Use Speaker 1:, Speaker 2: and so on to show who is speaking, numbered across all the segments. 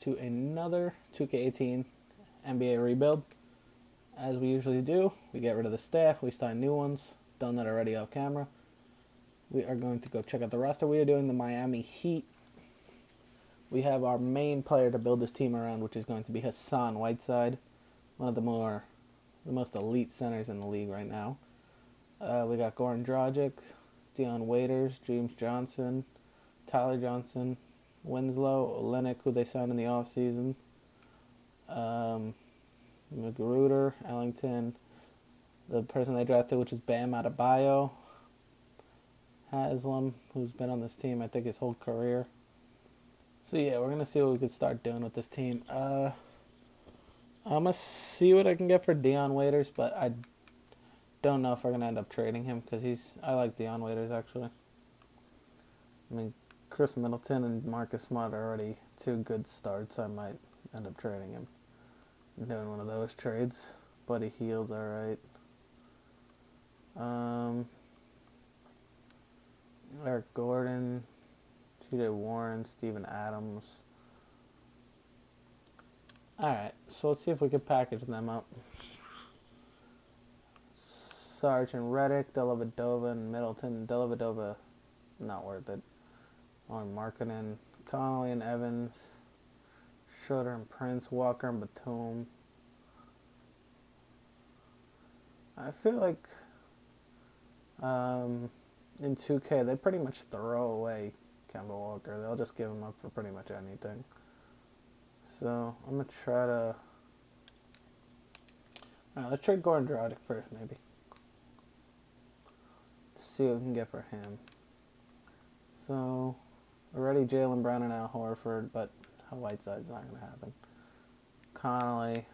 Speaker 1: to another 2K18 NBA rebuild. As we usually do, we get rid of the staff, we sign new ones. Done that already off camera. We are going to go check out the roster. We are doing the Miami Heat. We have our main player to build this team around, which is going to be Hassan Whiteside, one of the most elite centers in the league right now. We got Goran Dragic, Dion Waiters, James Johnson, Tyler Johnson, Winslow, Olynyk, who they signed in the offseason, Magruder, Ellington, the person they drafted, which is Bam Adebayo, Haslam, who's been on this team, I think, his whole career. So yeah, we're going to see what we could start doing with this team. I'm going to see what I can get for Dion Waiters, but I don't know if we're going to end up trading him, because I like Dion Waiters, actually. I mean, Chris Middleton and Marcus Smart are already two good starts. I might end up trading him. Doing one of those trades. Buddy Hield's alright. Eric Gordon, T.J. Warren, Steven Adams. Alright, so let's see if we can package them up. Sarge and Reddick, Dellavedova and Middleton. Dellavedova, not worth it. Only Markkanen, Connolly and Evans, Schroeder and Prince, Walker and Batum. I feel like in 2K they pretty much throw away Kemba Walker. They'll just give him up for pretty much anything. So I'm gonna try to. Alright, let's trade Goran Dragic first, maybe. See what we can get for him. So already Jaylen Brown and Al Horford, but Whiteside's not gonna happen. Connolly.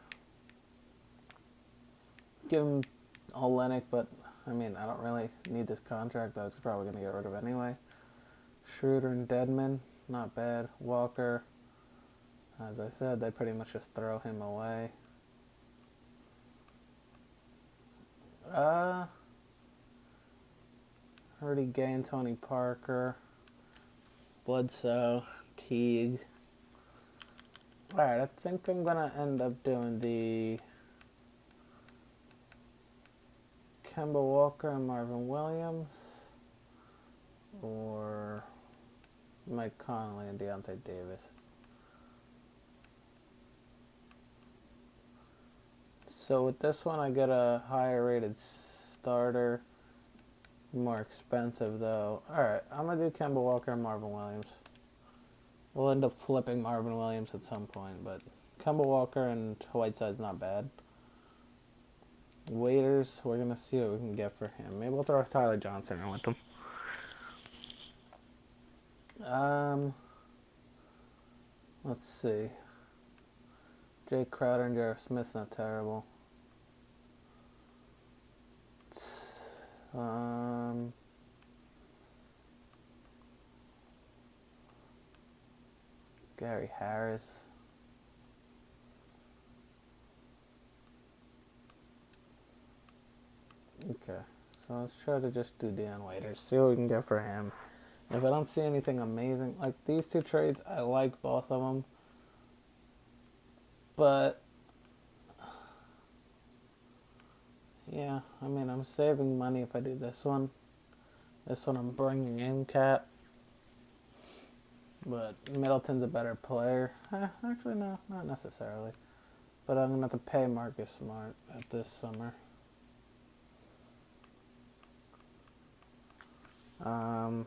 Speaker 1: Give him Olynyk, but I mean, I don't really need this contract. I was probably going to get rid of anyway. Schroeder and Dedmon, not bad. Walker, as I said, they pretty much just throw him away. Already Gay and Tony Parker, Bledsoe, Teague. Alright, I think I'm going to end up doing the Kemba Walker and Marvin Williams, or Mike Conley and Deontay Davis. So with this one, I get a higher rated starter, more expensive though. Alright, I'm going to do Kemba Walker and Marvin Williams. We'll end up flipping Marvin Williams at some point, but Kemba Walker and Whiteside's not bad. Waiters, we're going to see what we can get for him. Maybe we'll throw Tyler Johnson in with him. Let's see. Jake Crowder and J.R. Smith's not terrible. Gary Harris. Okay, so let's try to just do Dion Waiters, see what we can get for him. If I don't see anything amazing, like these two trades, I like both of them. But, yeah, I mean, I'm saving money if I do this one. This one I'm bringing in Cap. But Middleton's a better player. Actually, no, not necessarily. But I'm going to have to pay Marcus Smart at this summer. I'm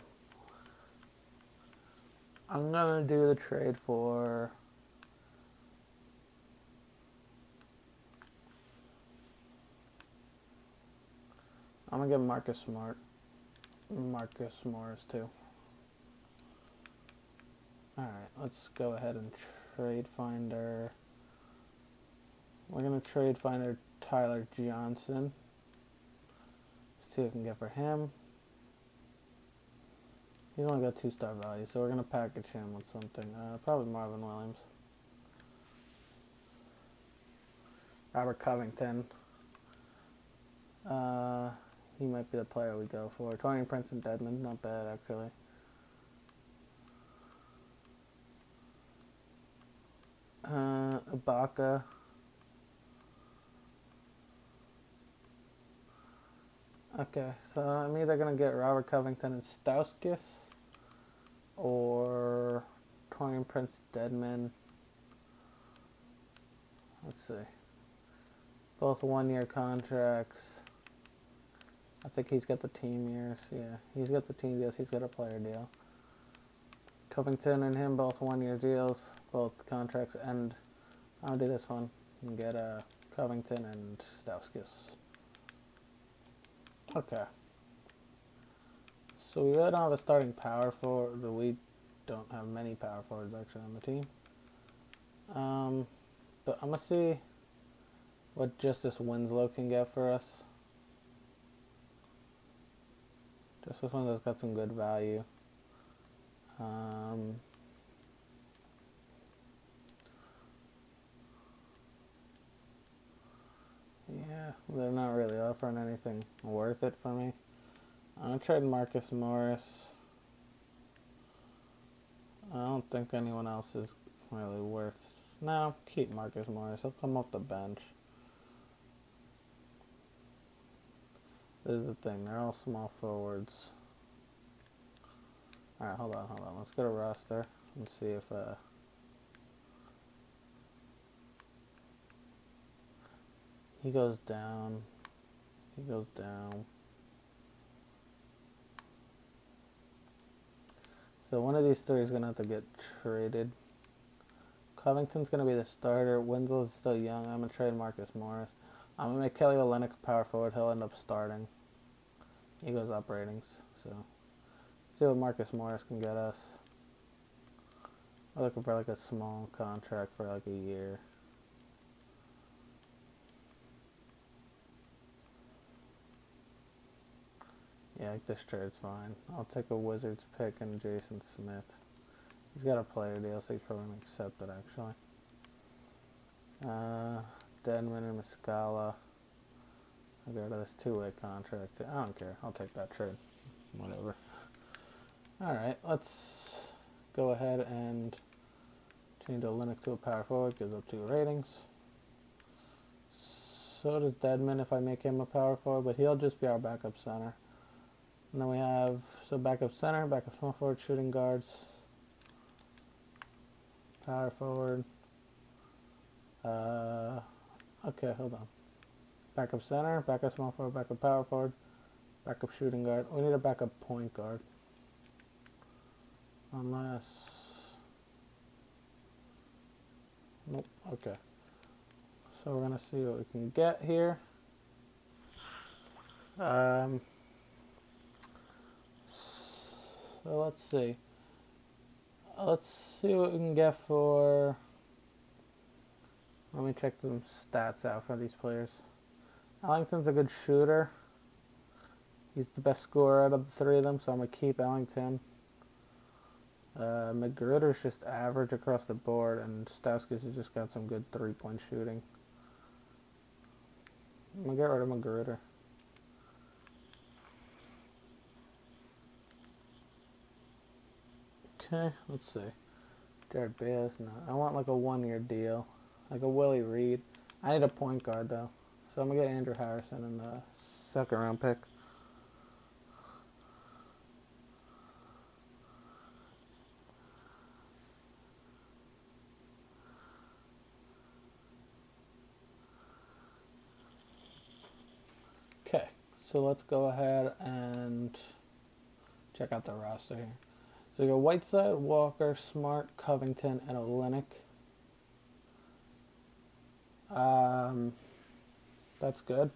Speaker 1: going to do the trade for I'm going to give Marcus Smart Marcus Morris too. Alright, let's go ahead and trade finder. We're going to trade finder Tyler Johnson. See what we can get for him. He's only got 2-star value, so we're going to package him with something. Probably Marvin Williams. Robert Covington. He might be the player we go for. Taurean Prince and Dedmon, not bad actually. Ibaka. Okay, so I'm either going to get Robert Covington and Stauskas or Torian Prince-Deadman. Let's see. Both one-year contracts. I think he's got the team years. Yeah, he's got the team deals. He's got a player deal. Covington and him both one-year deals. Both contracts end. I'll do this one and get Covington and Stauskas. Okay. So we really don't have a starting power forward. We don't have many power forwards actually on the team. But I'm gonna see what Justice Winslow can get for us. Justice Winslow's got some good value. Yeah, they're not really offering anything worth it for me. I'm gonna trade Marcus Morris. I don't think anyone else is really worth. No, keep Marcus Morris. He'll come off the bench. This is the thing. They're all small forwards. Alright, hold on. Let's go to roster and see if he goes down. He goes down. So one of these three is going to have to get traded. Covington's going to be the starter. Winslow's still young. I'm going to trade Marcus Morris. I'm going to make Kelly Olynyk a power forward. He'll end up starting. He goes up ratings. So let's see what Marcus Morris can get us. We're looking for like a small contract for like a year. Yeah, this trade's fine. I'll take a Wizards pick and Jason Smith. He's got a player deal, so he's probably going to accept it, actually. Deadman and Muscala. I'll go to this two-way contract. I don't care. I'll take that trade. Whatever. Alright, let's go ahead and change Olynyk to a power forward. Gives up 2 ratings. So does Deadman if I make him a power forward, but he'll just be our backup center. And then we have, so backup center, backup small forward, shooting guards, power forward. Okay, hold on. Backup center, backup small forward, backup power forward, backup shooting guard. We need a backup point guard. Unless, nope, okay. So we're going to see what we can get here. So let's see. Let's see what we can get for... Let me check some stats out for these players. Ellington's a good shooter. He's the best scorer out of the 3 of them, so I'm going to keep Ellington. McGruder's just average across the board, and Stauskas has just got some good 3-point shooting. I'm going to get rid of McGruder. Okay, let's see. Jared Bayless, no. I want like a 1-year deal. Like a Willie Reed. I need a point guard though. So I'm going to get Andrew Harrison in the 2nd round pick. Okay, so let's go ahead and check out the roster here. So we got Whiteside, Walker, Smart, Covington, and Olynyk. That's good.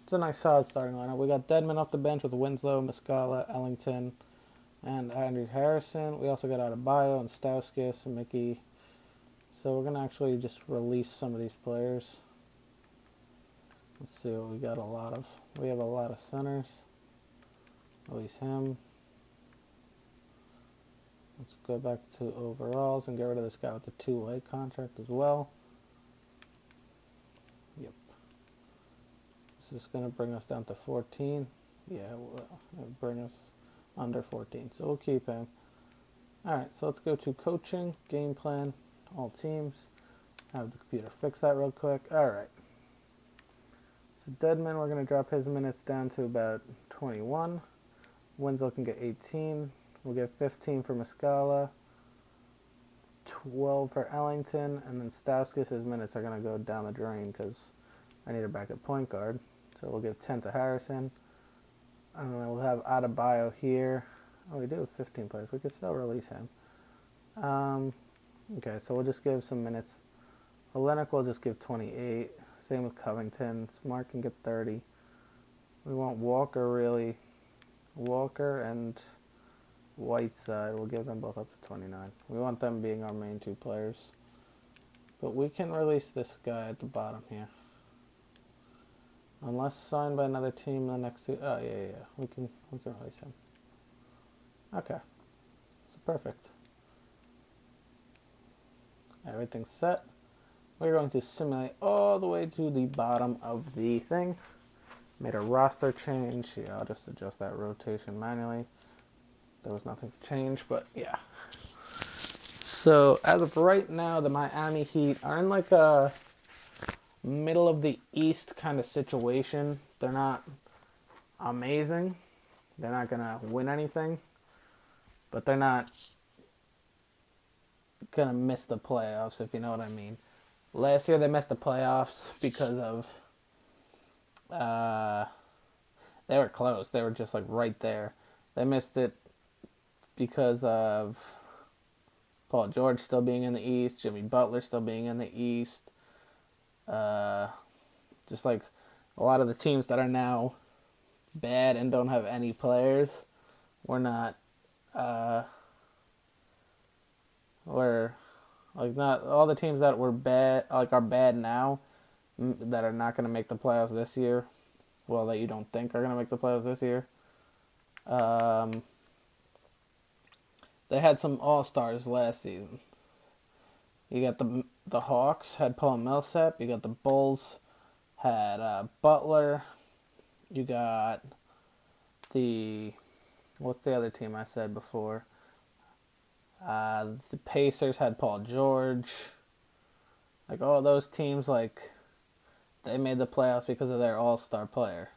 Speaker 1: It's a nice solid starting lineup. We got Deadman off the bench with Winslow, Muscala, Ellington, and Andrew Harrison. We also got Adebayo and Stauskas and Mickey. So we're going to actually just release some of these players. Let's see what we got a lot of. We have a lot of centers. Release him. Let's go back to overalls and get rid of this guy with the 2-way contract as well. Yep. This is going to bring us down to 14. Yeah, it'll bring us under 14. So we'll keep him. Alright, so let's go to coaching, game plan, all teams. have the computer fix that real quick. Alright. So Deadman, we're going to drop his minutes down to about 21. Winslow can get 18. We'll get 15 for Muscala. 12 for Ellington. And then Stauskas, his minutes are going to go down the drain because I need a backup point guard. So we'll give 10 to Harrison. And then we'll have Adebayo here. Oh, we do have 15 players. We could still release him. Okay, so we'll just give some minutes. Olenek will just give 28. Same with Covington. Smart can get 30. We want Walker, really. Walker and Whiteside. We'll give them both up to 29. We want them being our main two players. But we can release this guy at the bottom here. Unless signed by another team the next two. Oh, yeah. We can release him. Okay. So perfect. Everything's set. We're going to simulate all the way to the bottom of the thing. Made a roster change. Yeah, I'll just adjust that rotation manually. There was nothing to change, but yeah. So, as of right now, the Miami Heat are in like a middle of the East kind of situation. They're not amazing. They're not going to win anything. But they're not going to miss the playoffs, if you know what I mean. Last year they missed the playoffs because of they were close. They were just like right there. They missed it because of Paul George still being in the East, Jimmy Butler still being in the East. Just like a lot of the teams that are now bad and don't have any players, we're not like not all the teams that were bad, like are bad now, that are not going to make the playoffs this year. Well, that you don't think are going to make the playoffs this year. They had some all-stars last season. You got the Hawks had Paul Millsap. You got the Bulls had Butler. You got what's the other team I said before? The Pacers had Paul George. Like all those teams, like they made the playoffs because of their all-star player.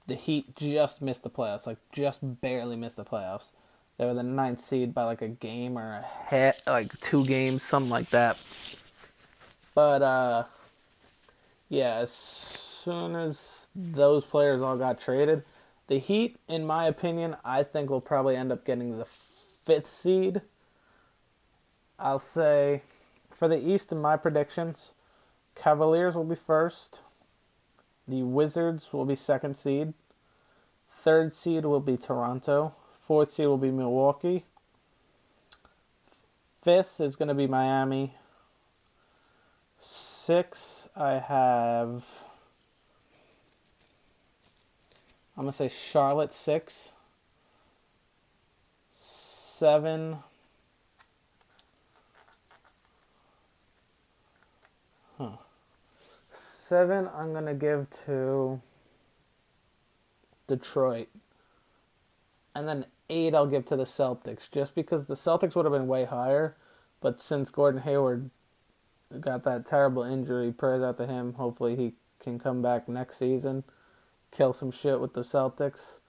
Speaker 1: The Heat just missed the playoffs, like just barely missed the playoffs. They were the 9th seed by like a game or like 2 games, something like that. But yeah, as soon as those players all got traded, the Heat, in my opinion, I think will probably end up getting the 5th seed. I'll say for the East, in my predictions, Cavaliers will be 1st. The Wizards will be 2nd seed. 3rd seed will be Toronto. 4th seed will be Milwaukee. 5th is going to be Miami. 6th, I'm going to say Charlotte 6. 7. 7, I'm going to give to Detroit. And then 8, I'll give to the Celtics. Just because the Celtics would have been way higher. But since Gordon Hayward got that terrible injury, prayers out to him. Hopefully he can come back next season. Kill some shit with the Celtics.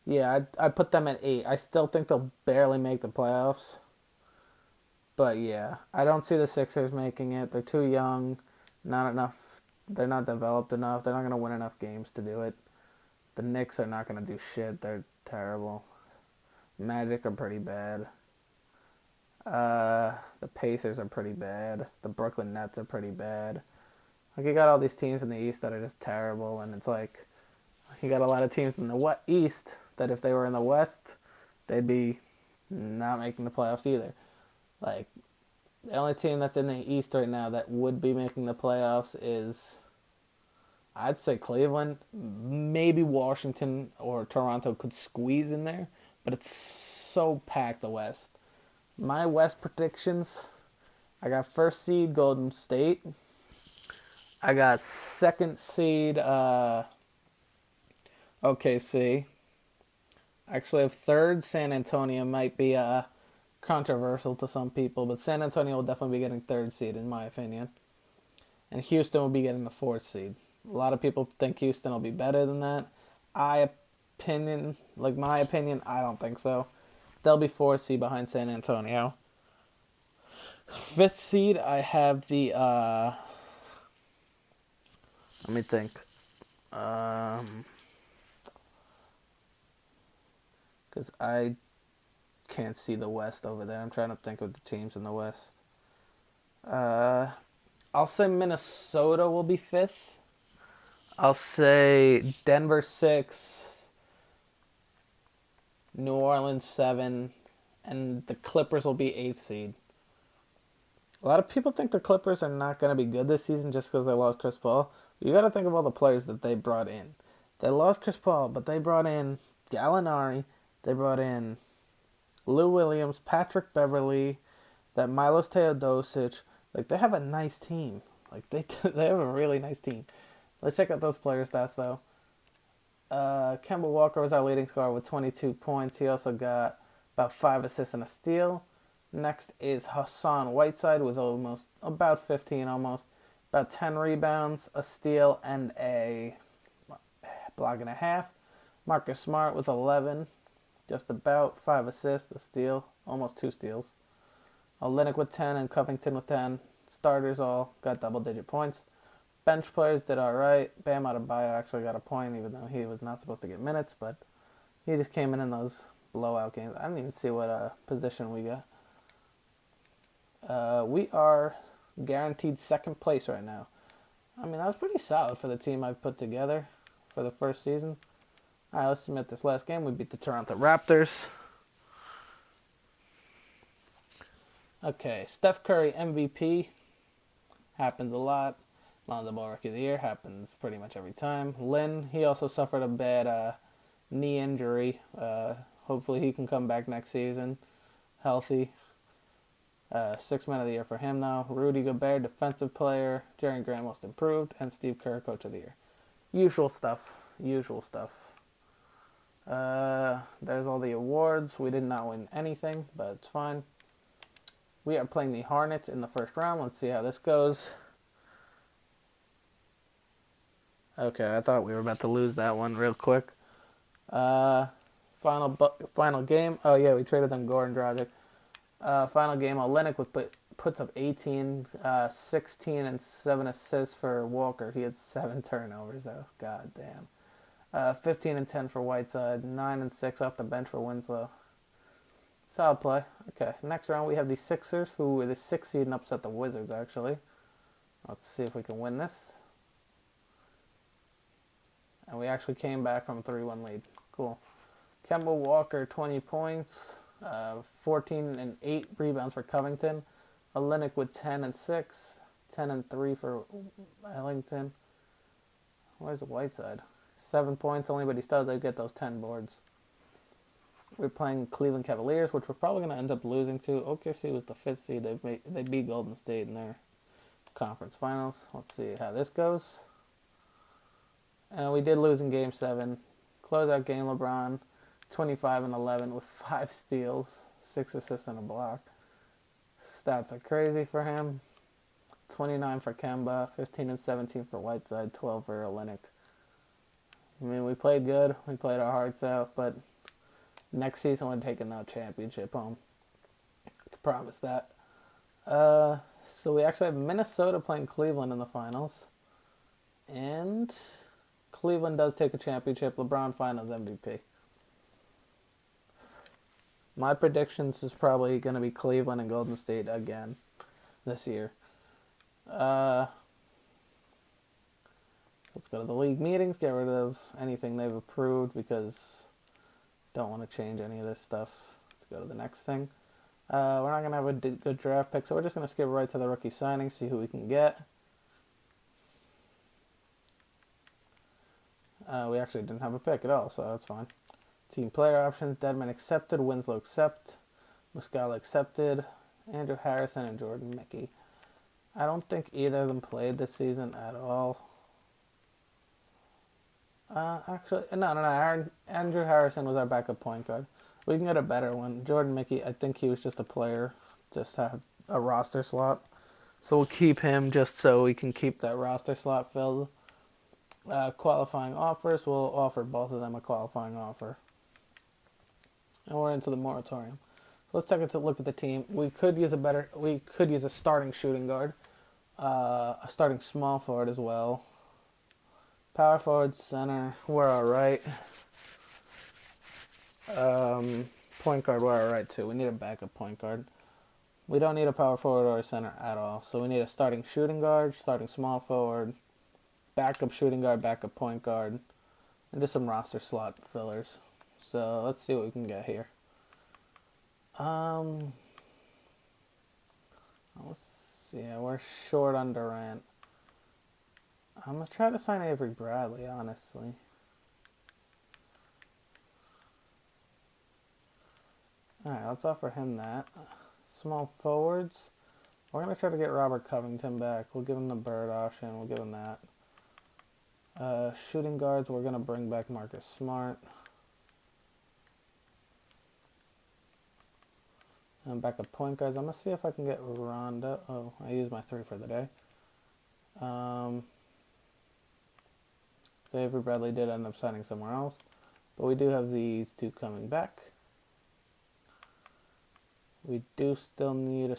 Speaker 1: Yeah, I put them at 8. I still think they'll barely make the playoffs. But yeah, I don't see the Sixers making it. They're too young, not enough. They're not developed enough. They're not going to win enough games to do it. The Knicks are not going to do shit. They're terrible. Magic are pretty bad. The Pacers are pretty bad. The Brooklyn Nets are pretty bad. Like, you got all these teams in the East that are just terrible, and it's like, you got a lot of teams in the East that if they were in the West, they'd be not making the playoffs either. Like, the only team that's in the East right now that would be making the playoffs is, I'd say Cleveland. Maybe Washington or Toronto could squeeze in there, but it's so packed, the West. My West predictions, I got 1st seed Golden State. I got 2nd seed OKC. Actually, I have 3rd San Antonio. Might be controversial to some people, but San Antonio will definitely be getting third seed in my opinion, and Houston will be getting the fourth seed. A lot of people think Houston will be better than that. My opinion, I don't think so. They'll be fourth seed behind San Antonio. Fifth seed, I have the let me think. Because I can't see the West over there. I'm trying to think of the teams in the West. I'll say Minnesota will be fifth. I'll say Denver 6, New Orleans 7, and the Clippers will be 8th seed. A lot of people think the Clippers are not going to be good this season just because they lost Chris Paul. You got to think of all the players that they brought in. They lost Chris Paul, but they brought in Gallinari, they brought in Lou Williams, Patrick Beverly, that Milos Teodosic. Like, they have a nice team. Like, they have a really nice team. Let's check out those player stats, though. Kemba Walker was our leading scorer with 22 points. He also got about 5 assists and a steal. Next is Hassan Whiteside with about 15 almost. About 10 rebounds, a steal, and a block and a half. Marcus Smart with 11. Just about 5 assists, a steal, almost 2 steals. Olynyk with 10 and Covington with 10. Starters all got double-digit points. Bench players did all right. Bam Adebayo actually got a point, even though he was not supposed to get minutes, but he just came in those blowout games. I didn't even see what position we got. We are guaranteed second place right now. I mean, that was pretty solid for the team I've put together for the first season. All right, let's submit this last game. We beat the Toronto Raptors. Okay, Steph Curry MVP. Happens a lot. Lonzo Ball Rookie of the Year. Happens pretty much every time. Lin, he also suffered a bad knee injury. Hopefully he can come back next season healthy. Sixth Man of the Year for him, though. Rudy Gobert, Defensive Player. Jerry Grant, Most Improved. And Steve Kerr, Coach of the Year. Usual stuff. There's all the awards. We did not win anything, but it's fine. We are playing the Hornets in the first round. Let's see how this goes. Okay, I thought we were about to lose that one real quick. Final game. Oh, yeah, we traded them Goran Dragic. Final game, Olynyk puts up 18, 16, and 7 assists for Walker. He had 7 turnovers, though. God damn. 15 and 10 for Whiteside. 9 and 6 off the bench for Winslow. Solid play. Okay, next round we have the Sixers, who were the 6th seed and upset the Wizards, actually. Let's see if we can win this. And we actually came back from a 3-1 lead. Cool. Kemba Walker, 20 points. 14 and 8 rebounds for Covington. Olynyk with 10 and 6. 10 and 3 for Ellington. Where's the Whiteside? 7 points only, but he still did get those 10 boards. We're playing Cleveland Cavaliers, which we're probably going to end up losing to. OKC was the 5th seed. They beat Golden State in their conference finals. Let's see how this goes. We did lose in Game 7. Closeout game, LeBron, 25 and 11 with 5 steals, 6 assists and a block. Stats are crazy for him. 29 for Kemba, 15 and 17 for Whiteside, 12 for Olynyk. I mean, we played good. We played our hearts out, but next season we're taking that championship home. I can promise that. So we actually have Minnesota playing Cleveland in the finals. And Cleveland does take a championship. LeBron Finals MVP. My predictions is probably going to be Cleveland and Golden State again this year. Let's go to the league meetings, get rid of anything they've approved because don't want to change any of this stuff. Let's go to the next thing. We're not going to have a good draft pick, so we're just going to skip right to the rookie signing, see who we can get. We actually didn't have a pick at all, so that's fine. Team player options, Dedmon accepted, Winslow accept, Muscala accepted, Andrew Harrison and Jordan Mickey. I don't think either of them played this season at all. Actually, no. Andrew Harrison was our backup point guard. We can get a better one. Jordan Mickey, I think he was just a player, just had a roster slot. So we'll keep him just so we can keep that roster slot filled. Qualifying offers, we'll offer both of them a qualifying offer. And we're into the moratorium. So let's take a look at the team. We could use a starting shooting guard, a starting small forward as well. Power forward, center, we're alright. Point guard, we're alright too. We need a backup point guard. We don't need a power forward or a center at all. So we need a starting shooting guard, starting small forward, backup shooting guard, backup point guard, and just some roster slot fillers. So let's see what we can get here. Let's see. We're short on Durant. I'm gonna try to sign Avery Bradley, honestly. Alright, let's offer him that. Small forwards. We're going to try to get Robert Covington back. We'll give him the Bird option. We'll give him that. Shooting guards, we're going to bring back Marcus Smart. And backup point guards. I'm going to see if I can get Rondo. Oh, I used my 3 for the day. Avery Bradley did end up signing somewhere else. But we do have these 2 coming back. We do still need a...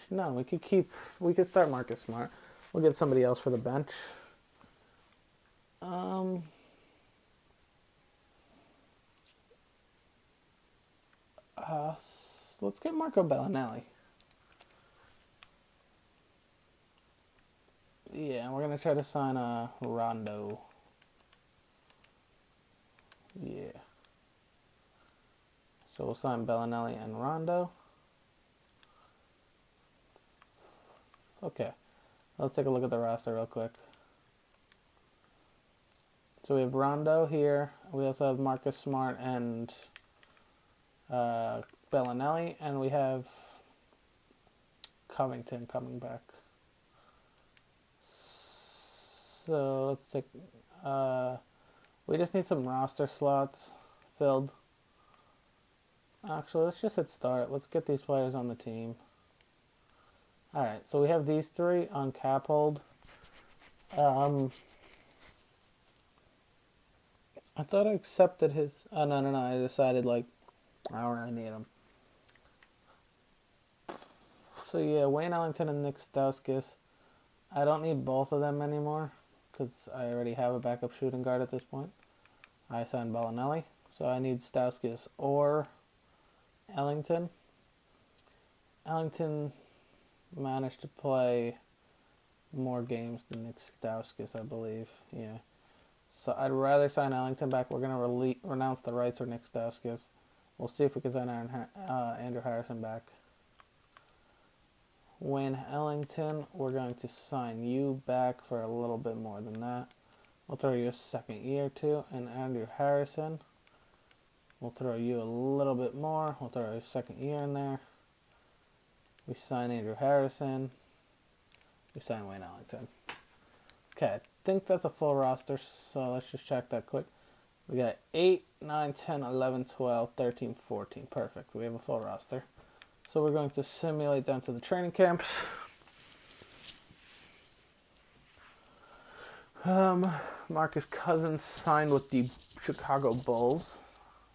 Speaker 1: No, we could start Marcus Smart. We'll get somebody else for the bench. Let's get Marco Bellinelli. Yeah, we're going to try to sign Rondo. Yeah. So we'll sign Bellinelli and Rondo. Okay, let's take a look at the roster real quick. So we have Rondo here. We also have Marcus Smart and Bellinelli, and we have Covington coming back. So let's take. We just need some roster slots filled. Actually, let's just hit start. Let's get these players on the team. Alright, so we have these 3 on cap hold. I thought I accepted his... Oh, no. I decided, like, I don't really need him. So, yeah, Wayne Ellington and Nick Stauskas. I don't need both of them anymore, because I already have a backup shooting guard at this point. I signed Bellinelli, so I need Stauskas or Ellington. Ellington managed to play more games than Nick Stauskas, I believe. Yeah. So I'd rather sign Ellington back. We're going to renounce the rights for Nick Stauskas. We'll see if we can sign Andrew Harrison back. Wayne Ellington, we're going to sign you back for a little bit more than that. We'll throw you a second year too. And Andrew Harrison, we'll throw you a little bit more. We'll throw a second year in there. We sign Andrew Harrison. We sign Wayne Ellington. Okay, I think that's a full roster, so let's just check that quick. We got 8, 9, 10, 11, 12, 13, 14. Perfect. We have a full roster. So we're going to simulate down to the training camps. Marcus Cousins signed with the Chicago Bulls.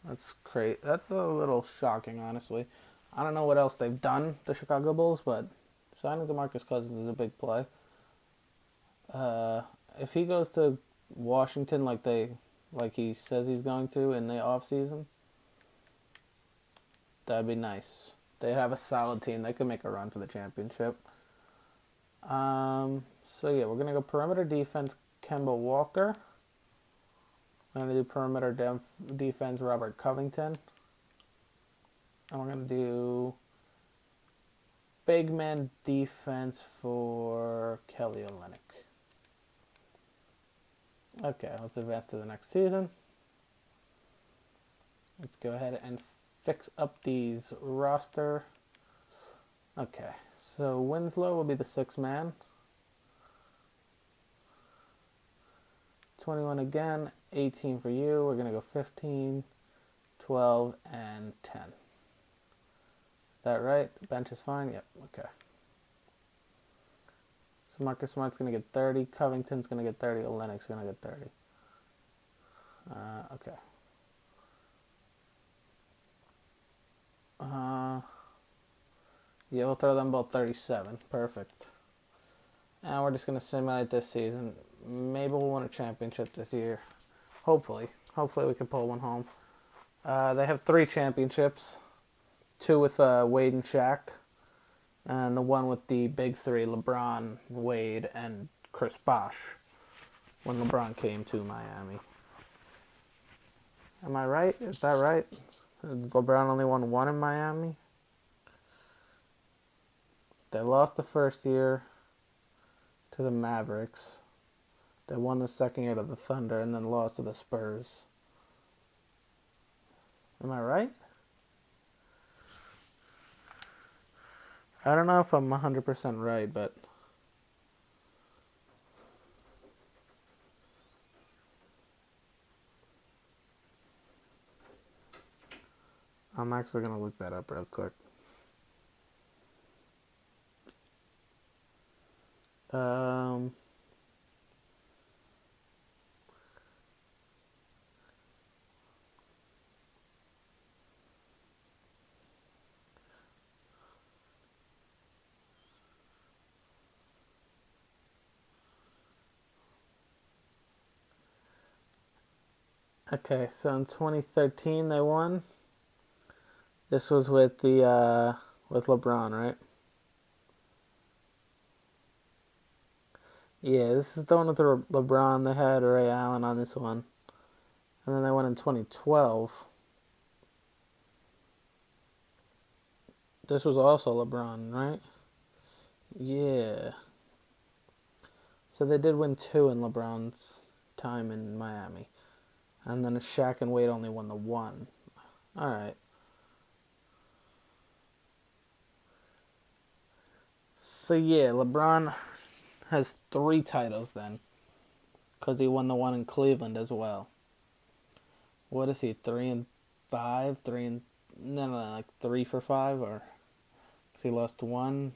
Speaker 1: That's great. That's a little shocking, honestly. I don't know what else they've done, the Chicago Bulls, but signing DeMarcus Cousins is a big play. If he goes to Washington like he says he's going to in the offseason, that'd be nice. They'd have a solid team. They could make a run for the championship. So yeah, we're gonna go perimeter defense, Kemba Walker. We're gonna do perimeter defense, Robert Covington. And we're going to do big man defense for Kelly Olynyk. Okay, let's advance to the next season. Let's go ahead and fix up these roster. Okay, so Winslow will be the 6th man. 21 again, 18 for you. We're going to go 15, 12, and 10. Is that right? Bench is fine? Yep, okay. So Marcus Smart's going to get 30. Covington's going to get 30. Olynyk's going to get 30. Okay. Yeah, we'll throw them both 37. Perfect. And we're just going to simulate this season. Maybe we'll win a championship this year. Hopefully. Hopefully we can pull one home. They have 3 championships. 2 with Wade and Shaq. And the one with the big 3, LeBron, Wade, and Chris Bosh. When LeBron came to Miami. Am I right? Is that right? LeBron only won 1 in Miami? They lost the first year to the Mavericks. They won the second year to the Thunder and then lost to the Spurs. Am I right? I don't know if I'm 100% right, but I'm actually going to look that up real quick. Okay, so in 2013 they won. This was with the with LeBron, right? Yeah, this is the one with the LeBron. They had Ray Allen on this one. And then they won in 2012. This was also LeBron, right? Yeah. So they did win 2 in LeBron's time in Miami. And then Shaq and Wade only won the 1. Alright. So yeah, LeBron has 3 titles then. Because he won the 1 in Cleveland as well. What is he, 3 and 5? 3 and... No, like 3 for 5? Or... Because he lost 1.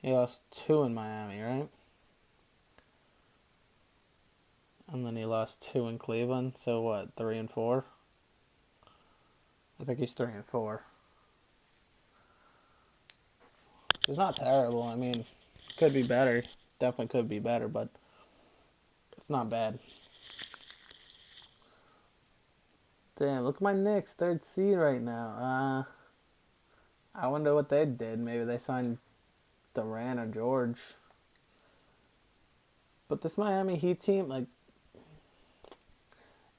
Speaker 1: He lost 2 in Miami, right? And then he lost 2 in Cleveland. So what, 3 and 4? I think he's 3 and 4. It's not terrible. I mean, could be better. Definitely could be better, but it's not bad. Damn, look at my Knicks, 3rd seed right now. I wonder what they did. Maybe they signed Durant or George. But this Miami Heat team, like,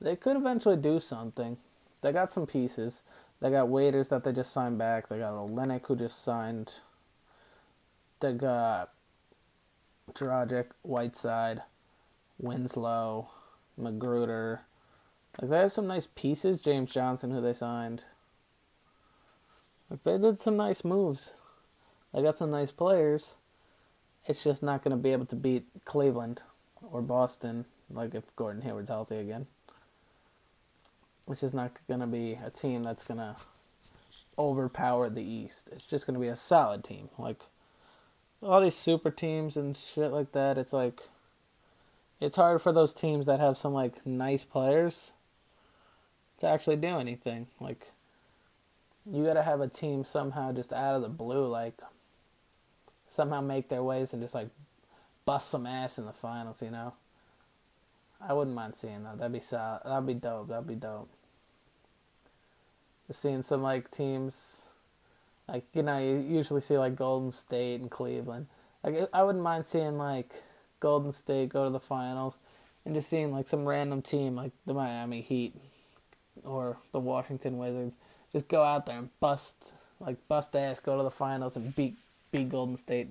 Speaker 1: they could eventually do something. They got some pieces. They got waiters that they just signed back. They got Olynyk who just signed. They got Dragic, Whiteside, Winslow, Magruder. Like, they have some nice pieces. James Johnson, who they signed. Like, they did some nice moves. They got some nice players. It's just not going to be able to beat Cleveland or Boston, like if Gordon Hayward's healthy again. It's just not going to be a team that's going to overpower the East. It's just going to be a solid team. Like, all these super teams and shit like that, it's like, it's hard for those teams that have some, like, nice players to actually do anything. Like, you got to have a team somehow just out of the blue, like, somehow make their ways and just, like, bust some ass in the finals, you know? I wouldn't mind seeing that. That'd be solid. That'd be dope. That'd be dope. Just seeing some, like, teams, like, you know, you usually see, like, Golden State and Cleveland. Like, I wouldn't mind seeing, like, Golden State go to the finals and just seeing, like, some random team, like the Miami Heat or the Washington Wizards, just go out there and bust ass, go to the finals and beat Golden State.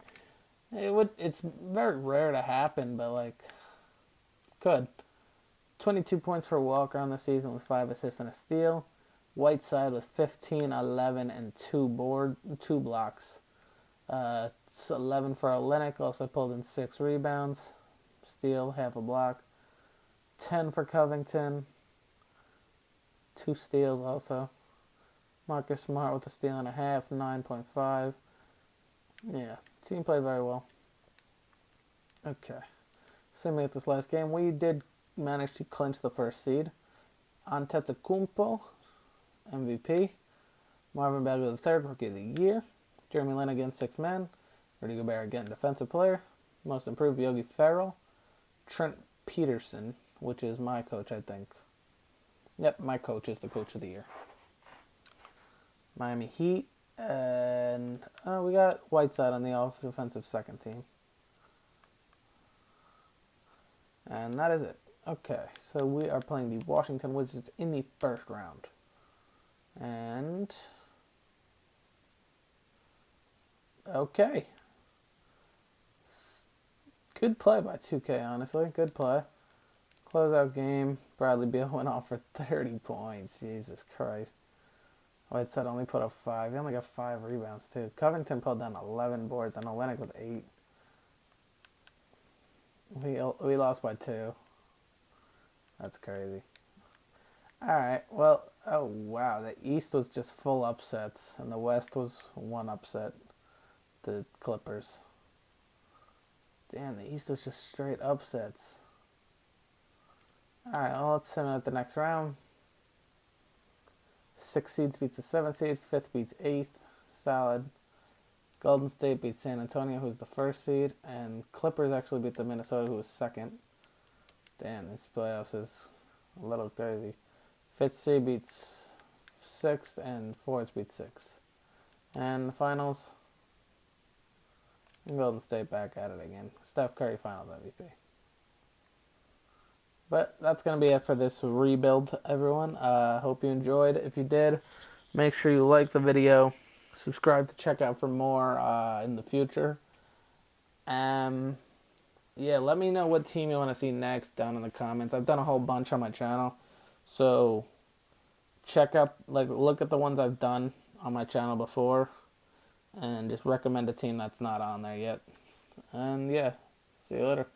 Speaker 1: It's very rare to happen, but, like, could. 22 points for Walker on the season with 5 assists and a steal. Whiteside with 15, 11, and 2 blocks. 11 for Olynyk, also pulled in 6 rebounds. Steal, half a block. 10 for Covington. 2 steals also. Marcus Smart with a steal and a half, 9.5. Yeah, team played very well. Okay. Same with this last game. We did manage to clinch the first seed. Antetokounmpo, MVP. Marvin Bagley III, Rookie of the Year. Jeremy Lin again, 6th man. Rudy Gobert again, Defensive Player. Most Improved, Yogi Ferrell. Trent Peterson, which is my coach, I think. Yep, my coach is the Coach of the Year. Miami Heat. And we got Whiteside on the offensive second team. And that is it. Okay, so we are playing the Washington Wizards in the first round. And okay. Good play by 2K, honestly. Good play. Closeout game. Bradley Beal went off for 30 points. Jesus Christ. Whiteside only put up 5. He only got 5 rebounds, too. Covington pulled down 11 boards, and Olynyk with 8. We lost by 2. That's crazy. Alright, well, oh wow. The East was just full upsets, and the West was one upset. The Clippers. Damn, the East was just straight upsets. Alright, well, let's simulate the next round. 6 seeds beats the 7th seed. 5th beats 8th. Solid. Golden State beats San Antonio, who's the 1st seed. And Clippers actually beat the Minnesota, who was 2nd. Damn, this playoffs is a little crazy. 5th seed beats 6th, and 4th beats 6th. And the finals, Golden State back at it again. Steph Curry Finals MVP. But that's going to be it for this rebuild, everyone. Hope you enjoyed. If you did, make sure you like the video. Subscribe to check out for more in the future. Yeah, let me know what team you want to see next down in the comments. I've done a whole bunch on my channel. So look at the ones I've done on my channel before. And just recommend a team that's not on there yet. And yeah, see you later.